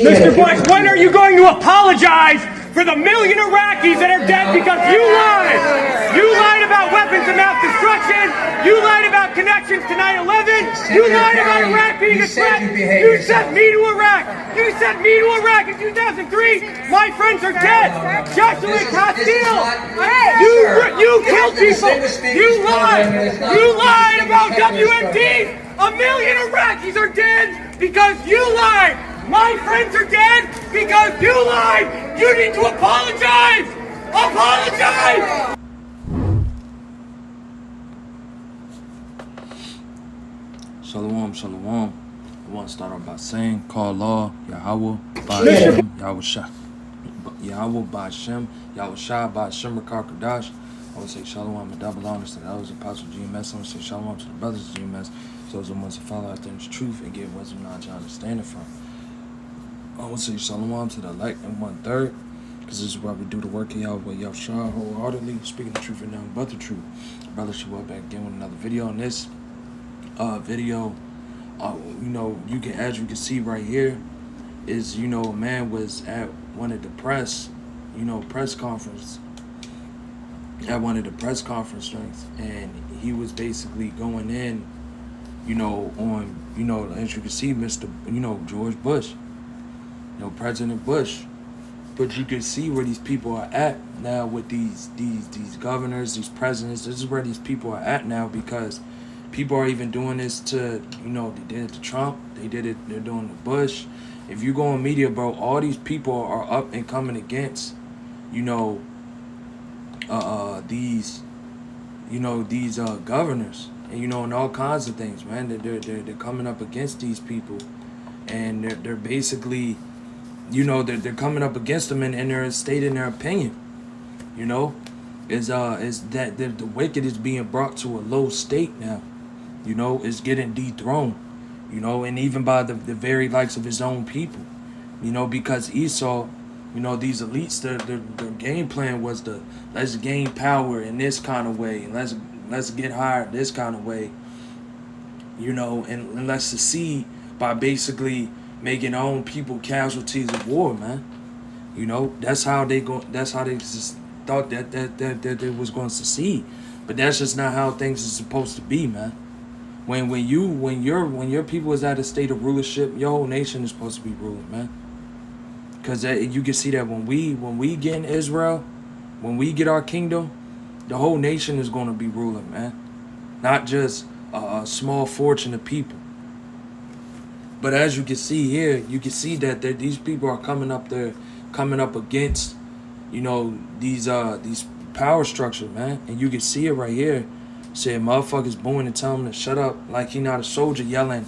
Mr. Bush, when are you going to apologize for the million Iraqis that are dead because you lied? You lied about weapons of mass destruction. You lied about connections to 9/11. You lied about Iraq being a threat. You sent me to Iraq. You sent me to Iraq in 2003. My friends are dead. Joshua Castile. You killed people. You lied. You lied about WMD. A million Iraqis are dead because you lied. My friends are dead because you lied. You need to apologize. Apologize. Shalom, shalom. I want to start off by saying, call Allah, Yahweh, Ba'ashem, Yahweh Shah. Yahweh, Ba'ashem, Yahweh Shah, Ba'ashem, Rakar I would say shalom and double honors to the elders, Apostle GMS. I would say shalom to the brothers of GMS, those who want to follow after this truth and give wisdom, knowledge, and understanding from. I would say shalom to the elect and 1/3, because this is why we do the work of Yahweh, Yahweh Shah, wholeheartedly, speaking the truth and nothing but the truth. Brother Shabbat back again with another video. On this video, you can, as you can see right here, is, a man was at one of the press conference, at one of the press conference strengths, and he was basically going in, on, as you can see, Mr. George Bush, President Bush. But you can see where these people are at now with these governors, these presidents. This is where these people are at now, because people are even doing this to, they did it to Trump. They're doing to Bush. If you go on media, bro, all these people are up and coming against, these governors, and, and all kinds of things, man. They're coming up against these people, and they're basically, they're coming up against them, and they're stating their opinion, is that the wicked is being brought to a low state now. Is getting dethroned, and even by the very likes of his own people, because Esau, these elites, their game plan was to let's gain power in this kind of way, and let's get higher this kind of way, and let's succeed by basically making our own people casualties of war, man. That's how they just thought that they was going to succeed, but that's just not how things are supposed to be, man. When your people is at a state of rulership, your whole nation is supposed to be ruling, man. Because you can see that when we get in Israel, when we get our kingdom, the whole nation is going to be ruling, man. Not just a small fortune of people. But as you can see here, you can see that these people are coming up against, these power structures, man. And you can see it right here. Said motherfuckers booing and telling him to shut up like he not a soldier, yelling,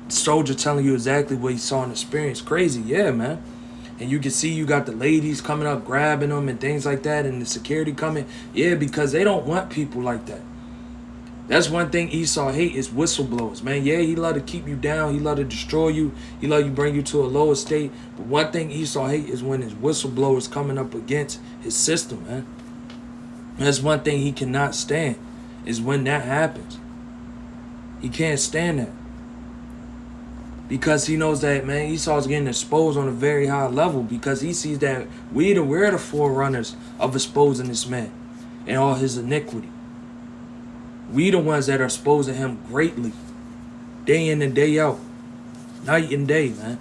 soldier telling you exactly what he saw and experienced. Crazy, yeah, man. And you can see you got the ladies coming up, grabbing them and things like that, and the security coming. Yeah, because they don't want people like that. That's one thing Esau hate is whistleblowers, man. Yeah, he love to keep you down. He love to destroy you. He love to bring you to a lower state. But one thing Esau hate is when his whistleblowers coming up against his system, man. That's one thing he cannot stand, is when that happens. He can't stand that. Because he knows that, man, Esau's getting exposed on a very high level, because he sees that we're the forerunners of exposing this man and all his iniquity. We the ones that are exposing him greatly, day in and day out, night and day, man.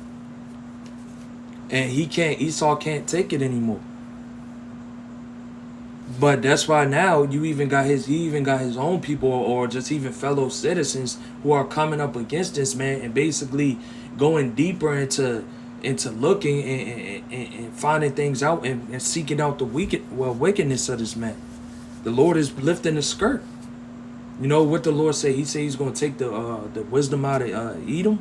And Esau can't take it anymore. But that's why now he even got his own people, or just even fellow citizens, who are coming up against this man and basically going deeper into looking and finding things out and seeking out the wickedness of this man. The Lord is lifting the skirt. You know what the Lord say? He said he's going to take the wisdom out of Edom.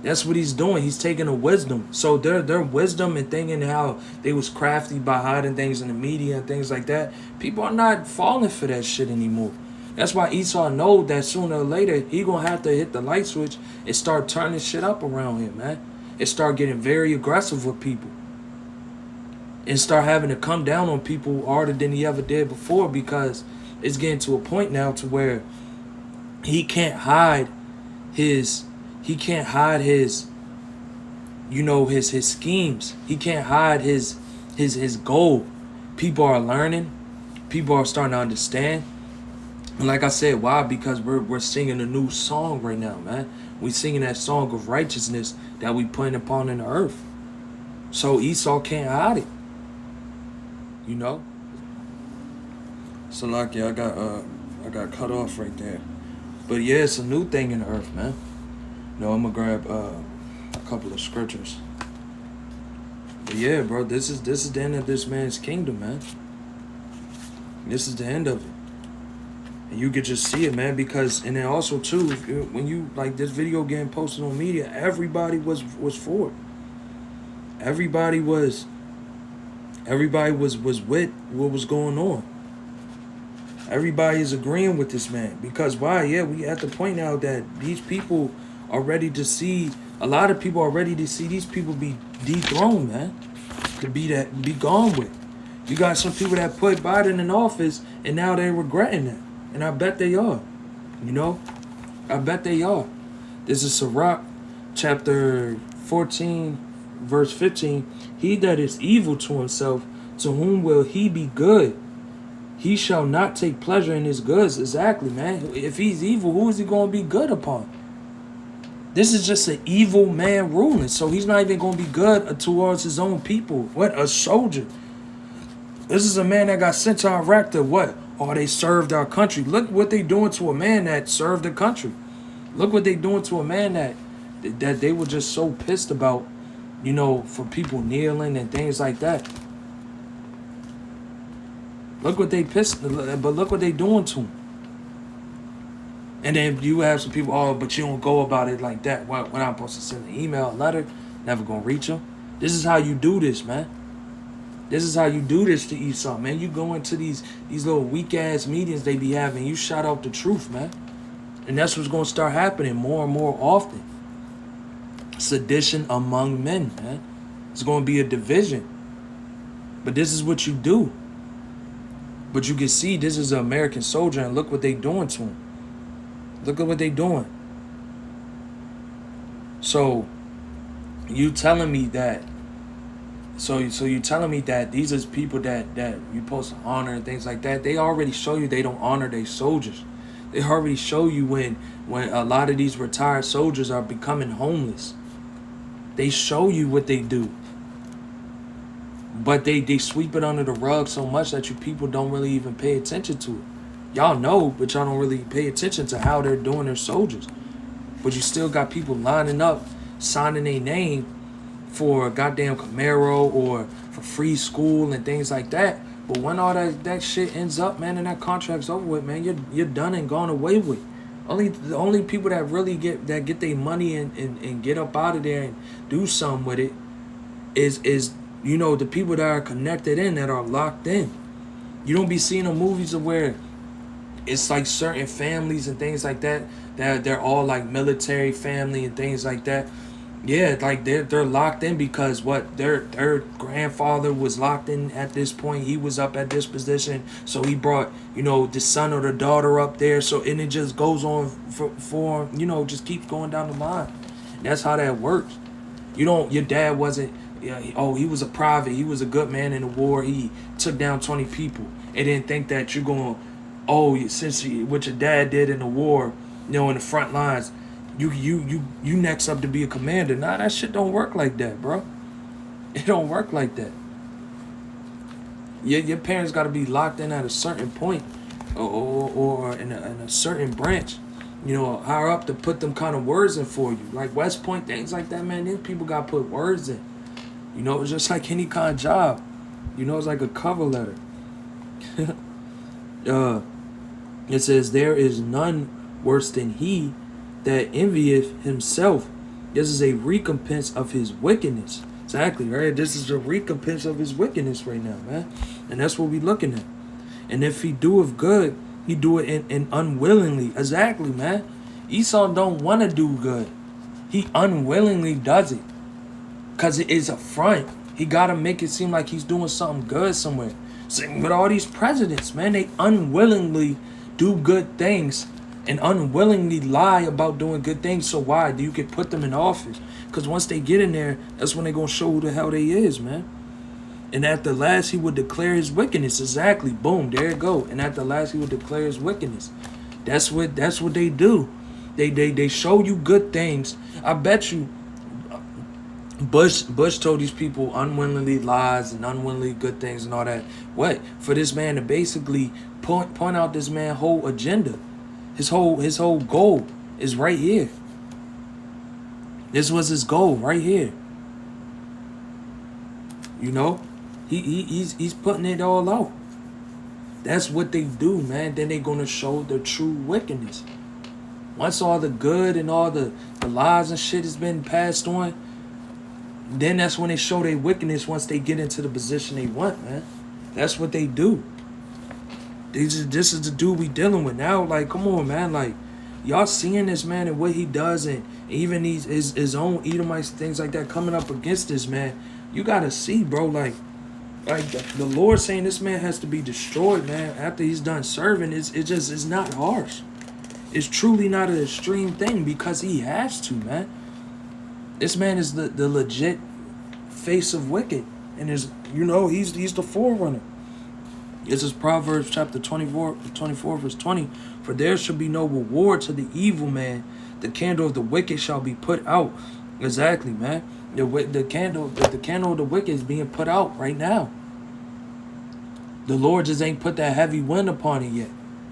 That's what he's doing. He's taking the wisdom. So their wisdom and thinking how they was crafty by hiding things in the media and things like that, people are not falling for that shit anymore. That's why Esau knows that sooner or later he gonna have to hit the light switch and start turning shit up around him, man. And start getting very aggressive with people. And start having to come down on people harder than he ever did before, because it's getting to a point now to where he can't hide his you know, his schemes. He can't hide his goal. People are learning. People are starting to understand. And like I said, why? Because we're singing a new song right now, man. We singing that song of righteousness that we putting upon in the earth. So Esau can't hide it. You know? So like, yeah, I got cut off right there. But yeah, it's a new thing in the earth, man. You know, I'm gonna grab a couple of scriptures. But yeah, bro, this is the end of this man's kingdom, man. This is the end of it. And you could just see it, man, because, and then also too, when you, like, this video getting posted on media, everybody was for it. Everybody was with what was going on. Everybody is agreeing with this man. Because why? Yeah, we at the point now that these people are ready to see, a lot of people are ready to see these people be dethroned, man. To be gone with. You got some people that put Biden in office and now they're regretting that. And I bet they are. You know? I bet they are. This is Sirach chapter 14, verse 15. He that is evil to himself, to whom will he be good? He shall not take pleasure in his goods. Exactly, man. If he's evil, who is he going to be good upon? This is just an evil man ruling. So he's not even going to be good towards his own people. What? A soldier. This is a man that got sent to Iraq to what? Oh, they served our country. Look what they doing to a man that served the country. Look what they doing to a man that they were just so pissed about, you know, for people kneeling and things like that. Look what they pissed, but look what they doing to him. And then you have some people, oh, but you don't go about it like that. When I'm supposed to send an email, a letter, never gonna reach them. This is how you do this, man. This is how you do this to Esau, man. You go into these little weak-ass meetings they be having. You shout out the truth, man. And that's what's going to start happening more and more often. Sedition among men, man. It's going to be a division. But this is what you do. But you can see this is an American soldier, and look what they doing to him. Look at what they doing. So, you telling me that So you're telling me that these are people that you're supposed to honor and things like that. They already show you they don't honor their soldiers. They already show you when a lot of these retired soldiers are becoming homeless. They show you what they do. But they sweep it under the rug so much that you people don't really even pay attention to it. Y'all know, but y'all don't really pay attention to how they're doing their soldiers. But you still got people lining up, signing their name for a goddamn Camaro or for free school and things like that. But when all that shit ends up, man, and that contract's over with, man, you're done and gone away with. The only people that really get their money and get up out of there and do something with it is you know, the people that are connected in, that are locked in. You don't be seeing the movies of where it's like certain families and things like that they're all like military family and things like that. Yeah, like they're locked in because what their grandfather was locked in at this point. He was up at this position, so he brought, you know, the son or the daughter up there. So and it just goes on for you know, just keeps going down the line. That's how that works. You don't. Your dad wasn't. He was a private. He was a good man in the war. He took down 20 people. And didn't think that you're going. Since what your dad did in the war, you know, in the front lines. You next up to be a commander. Nah, that shit don't work like that, bro. It don't work like that. Your parents got to be locked in at a certain point or in a certain branch, you know, higher up to put them kind of words in for you. Like West Point, things like that, man, these people got to put words in. You know, it's just like any kind of job. You know, it's like a cover letter. It says, there is none worse than he that envieth himself. This is a recompense of his wickedness. Exactly, right? This is a recompense of his wickedness right now, man. And that's what we looking at. And if he doeth good, he do it in unwillingly. Exactly, man. Esau don't want to do good. He unwillingly does it. Because it is a front. He got to make it seem like he's doing something good somewhere. Same with all these presidents, man. They unwillingly do good things and unwillingly lie about doing good things. So why? You could put them in office. Because once they get in there, that's when they're going to show who the hell they is, man. And at the last, he would declare his wickedness. Exactly. Boom. There you go. And at the last, he would declare his wickedness. That's what they do. They show you good things. I bet you Bush told these people unwillingly lies and unwillingly good things and all that. What? For this man to basically point out this man's whole agenda. His whole goal is right here. This was his goal right here. You know? He's putting it all out. That's what they do, man. Then they're gonna show the true wickedness. Once all the good and all the lies and shit has been passed on, then that's when they show their wickedness once they get into the position they want, man. That's what they do. This is the dude we dealing with now. Like, come on, man. Like, y'all seeing this, man, and what he does, and even his own Edomites, things like that, coming up against this, man. You gotta see, bro, like the Lord saying this man has to be destroyed, man, after he's done serving. It's not harsh. It's truly not an extreme thing because he has to, man. This man is the legit face of wicked, and he's the forerunner. This is Proverbs chapter 24 verse 20. For there shall be no reward to the evil man. The candle of the wicked shall be put out. Exactly, man. The candle of the wicked is being put out right now. The Lord just ain't put that heavy wind upon it yet.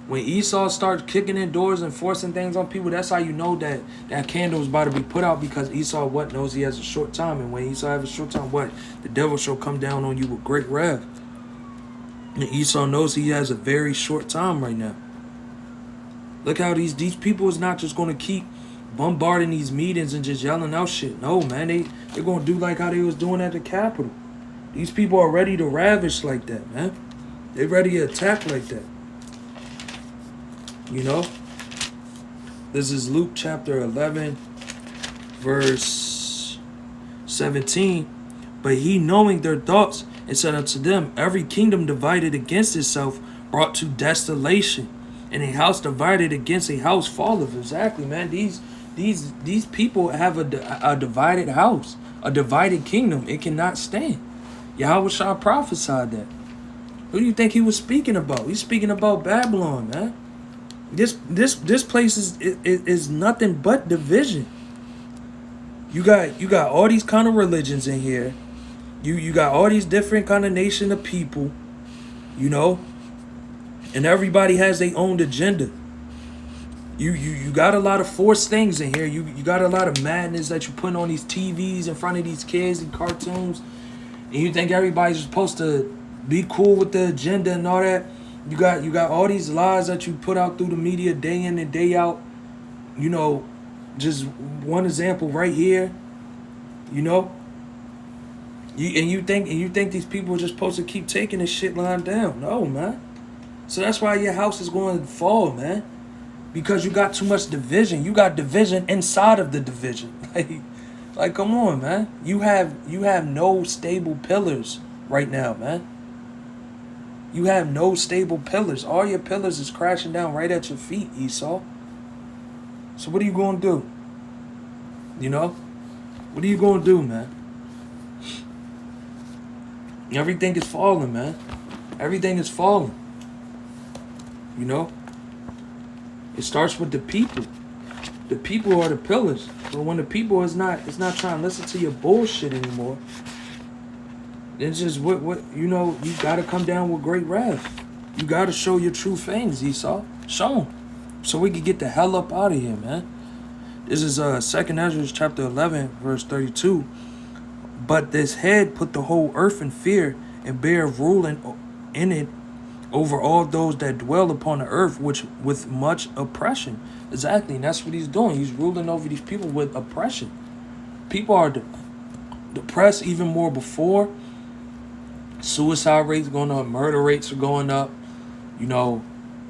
When Esau starts kicking in doors and forcing things on people, that's how you know that candle is about to be put out, because Esau knows he has a short time, and when Esau has a short time, the devil shall come down on you with great wrath. And Esau knows he has a very short time right now. Look how these people is not just going to keep bombarding these meetings and just yelling out shit. No, man, they're going to do like how they was doing at the Capitol. These people are ready to ravish like that, man. They're ready to attack like that. You know? This is Luke chapter 11, verse 17. But he, knowing their thoughts, and said unto them, every kingdom divided against itself brought to desolation, and a house divided against a house falleth. Exactly, man. These people have a divided house, a divided kingdom. It cannot stand. Yahweh Shah prophesied that. Who do you think he was speaking about? He's speaking about Babylon, man. This place is nothing but division. You got all these kind of religions in here. You got all these different kind of nation of people, you know, and everybody has their own agenda. You got a lot of forced things in here. You got a lot of madness that you putting on these TVs in front of these kids and cartoons, and you think everybody's supposed to be cool with the agenda and all that. You got all these lies that you put out through the media day in and day out. You know, just one example right here. You know. You think these people are just supposed to keep taking this shit lying down. No, man. So that's why your house is going to fall, man. Because you got too much division. You got division inside of the division. Like come on, man. You have no stable pillars right now, man. You have no stable pillars. All your pillars is crashing down right at your feet, Esau. So what are you going to do? You know? What are you going to do, man? Everything is falling, man. Everything is falling. You know? It starts with the people. The people are the pillars. But when the people is not trying to listen to your bullshit anymore, it's just what you know, you gotta come down with great wrath. You gotta show your true fangs, Esau. Show them. So we can get the hell up out of here, man. This is 2nd Ezra chapter 11, verse 32. But this head put the whole earth in fear, and bear ruling in it over all those that dwell upon the earth, which with much oppression. Exactly, and that's what he's doing. He's ruling over these people with oppression. People are depressed even more before. Suicide rates going up, murder rates are going up. You know,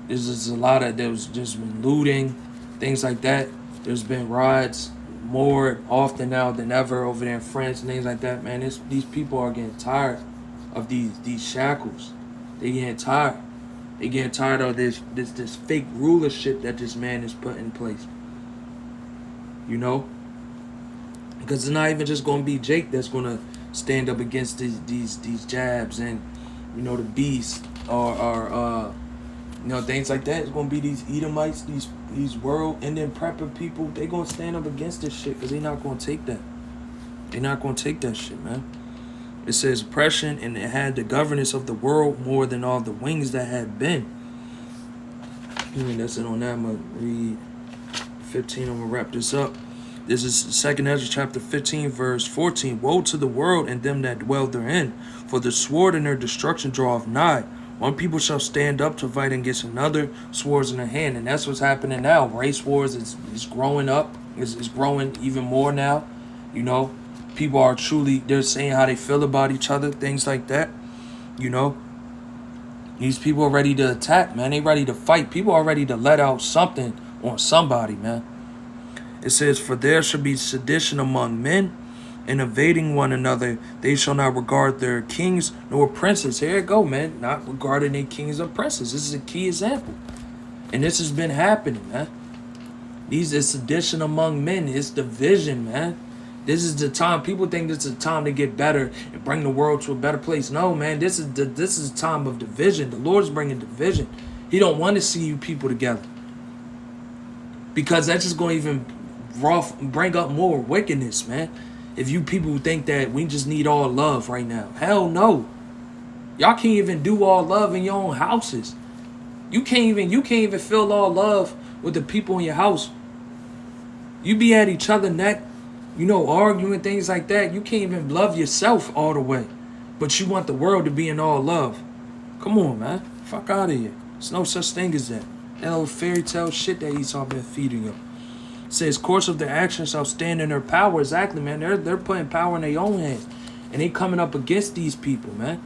there's just a lot of, there's just been looting, things like that. There's been riots more often now than ever over there in France and things like that, man. These people are getting tired of these shackles. They getting tired. They getting tired of this fake rulership that this man has put in place. You know? Because it's not even just going to be Jake that's going to stand up against these jabs and, you know, the beast or you know, things like that. It's going to be these Edomites, these world-ending prepper people. They going to stand up against this shit because they not going to take that. They're not going to take that shit, man. It says oppression, and it had the governance of the world more than all the wings that had been. That's it on that. I'm going to read 15. I'm going to wrap this up. This is 2nd Ezra chapter 15, verse 14. Woe to the world and them that dwell therein, for the sword and their destruction draweth nigh. One people shall stand up to fight against another, swords in their hand. And that's what's happening now. Race wars is growing up. It's growing even more now. You know, people are they're saying how they feel about each other, things like that. You know, these people are ready to attack, man. They ready to fight. People are ready to let out something on somebody, man. It says, for there shall be sedition among men, and evading one another, they shall not regard their kings nor princes. Here it go, man. Not regarding their kings or princes. This is a key example. And this has been happening, man. These is sedition among men. It's division, man. This is the time. People think this is the time to get better and bring the world to a better place. No, man. This is a time of division. The Lord's bringing division. He don't want to see you people together. Because that's just going to even bring up more wickedness, man. If you people think that we just need all love right now. Hell no. Y'all can't even do all love in your own houses. You can't even feel all love with the people in your house. You be at each other's neck, you know, arguing, things like that. You can't even love yourself all the way. But you want the world to be in all love. Come on, man. Fuck out of here. There's no such thing as that. That old fairy tale shit that Esau been feeding you. It says, course of their actions shall stand in their power. Exactly, man. They're putting power in their own hands. And they coming up against these people, man.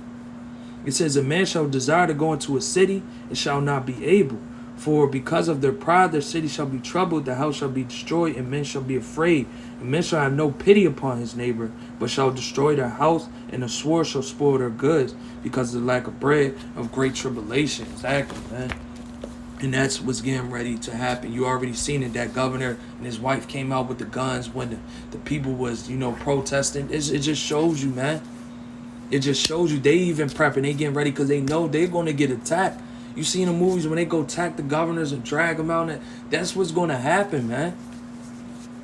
It says, a man shall desire to go into a city and shall not be able. For because of their pride, their city shall be troubled, the house shall be destroyed, and men shall be afraid. And men shall have no pity upon his neighbor, but shall destroy their house, and the sword shall spoil their goods, because of the lack of bread of great tribulation. Exactly, man. And that's what's getting ready to happen. You already seen it. That governor and his wife came out with the guns when the people was, you know, protesting. It just shows you, man. It just shows you they even prepping. They getting ready because they know they're going to get attacked. You see in the movies when they go attack the governors and drag them out. That's what's going to happen, man.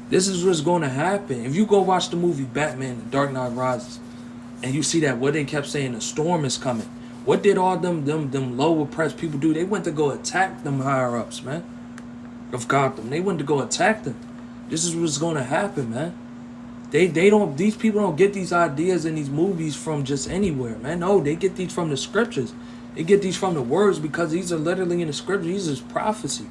This is what's going to happen. If you go watch the movie Batman, The Dark Knight Rises, and you see that what they kept saying, the storm is coming. What did all them low oppressed people do? They went to go attack them higher ups, man, of Gotham. They went to go attack them. This is what's going to happen, man. These people don't get these ideas in these movies from just anywhere, man. No, they get these from the scriptures. They get these from the words because these are literally in the scriptures. These is prophecy.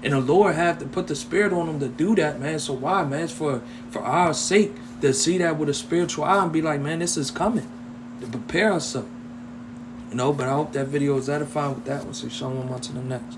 And the Lord have to put the spirit on them to do that, man. So why, man? It's for our sake to see that with a spiritual eye and be like, man, this is coming. To prepare us up. You know, but I hope that video is edifying with that one. So shalom on to the next.